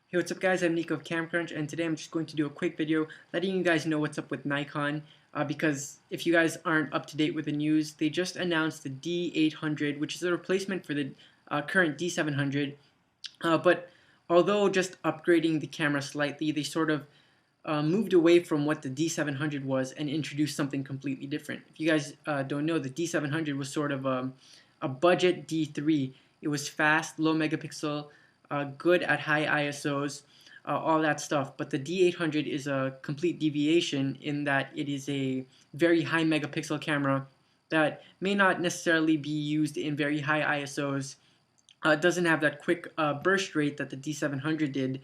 Hey, what's up guys? I'm Nico of CamCrunch, and today I'm just going to do a quick video letting you guys know what's up with Nikon, because if you guys aren't up to date with the news, they just announced the D800, which is a replacement for the current D700, but although just upgrading the camera slightly, they sort of moved away from what the D700 was and introduced something completely different. If you guys don't know, the D700 was sort of a budget D3. It was fast, low megapixel, good at high ISOs, all that stuff. But the D800 is a complete deviation in that it is a very high megapixel camera that may not necessarily be used in very high ISOs. It doesn't have that quick burst rate that the D700 did,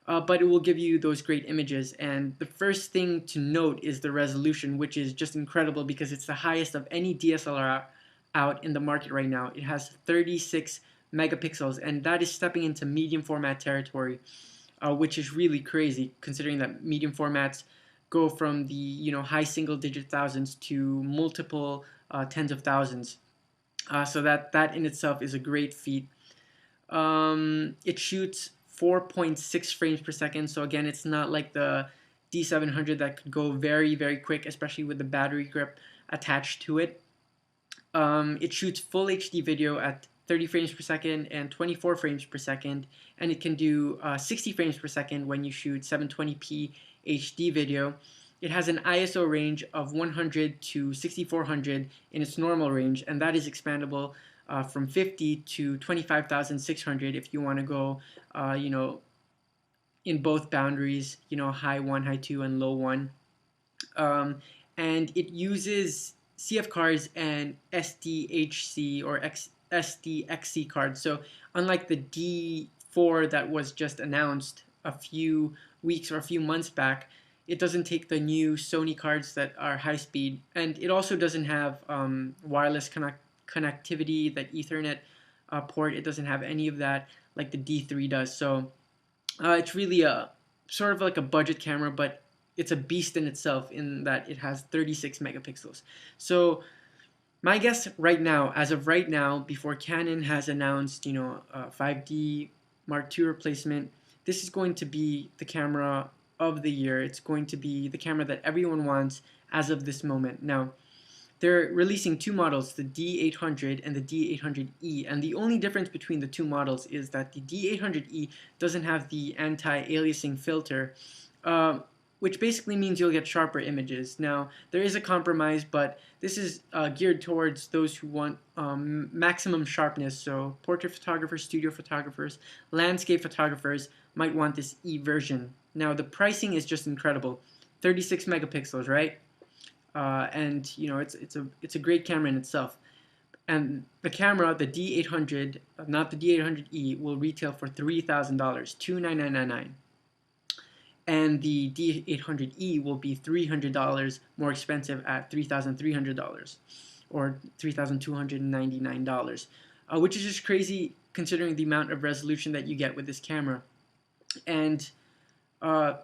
but it will give you those great images. And the first thing to note is the resolution, which is just incredible because it's the highest of any DSLR out in the market right now. It has 36 megapixels, and that is stepping into medium format territory, which is really crazy considering that medium formats go from the high single digit thousands to multiple tens of thousands. So that in itself is a great feat. It shoots 4.6 frames per second, so again, it's not like the D700 that could go very, very quick, especially with the battery grip attached to it. It shoots full HD video at 30 frames per second and 24 frames per second, and it can do 60 frames per second when you shoot 720p HD video. It has an ISO range of 100 to 6400 in its normal range, and that is expandable from 50 to 25,600 if you want to go, in both boundaries, high 1, high 2, and low 1. And it uses CF cards and SDHC or SDXC cards. So unlike the D4 that was just announced a few weeks or a few months back, it doesn't take the new Sony cards that are high speed, and it also doesn't have wireless connectivity, that Ethernet port. It doesn't have any of that like the D3 does. So it's really a sort of like a budget camera, but it's a beast in itself in that it has 36 megapixels. So my guess right now, as of right now, before Canon has announced 5D Mark II replacement, this is going to be the camera of the year. It's going to be the camera that everyone wants as of this moment. Now, they're releasing two models, the D800 and the D800E, and the only difference between the two models is that the D800E doesn't have the anti-aliasing filter, which basically means you'll get sharper images. Now, there is a compromise, but this is geared towards those who want maximum sharpness, so portrait photographers, studio photographers, landscape photographers might want this E version. Now, the pricing is just incredible. 36 megapixels, right? And it's a great camera in itself. And the camera, the D800, not the D800E, will retail for $3,000, $29999. And the D800E will be $300 more expensive at $3,300 or $3,299, which is just crazy considering the amount of resolution that you get with this camera. And I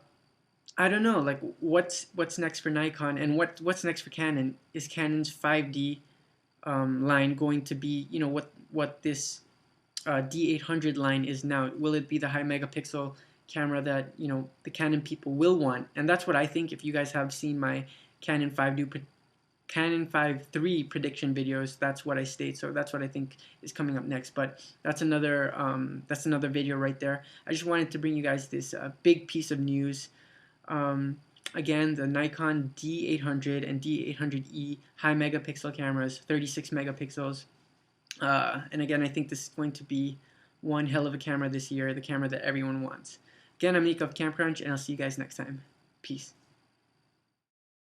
don't know, like what's next for Nikon, and what's next for Canon? Is Canon's 5D line going to be, what this D800 line is now? Will it be the high megapixel camera that the Canon people will want? And that's what I think. If you guys have seen my Canon 5.3 prediction videos, that's what I state. So that's what I think is coming up next. But that's another video right there. I just wanted to bring you guys this big piece of news. Again, the Nikon D800 and D800E high megapixel cameras, 36 megapixels. And again, I think this is going to be one hell of a camera this year, the camera that everyone wants. Again, I'm Nico of CamCrunch, and I'll see you guys next time. Peace.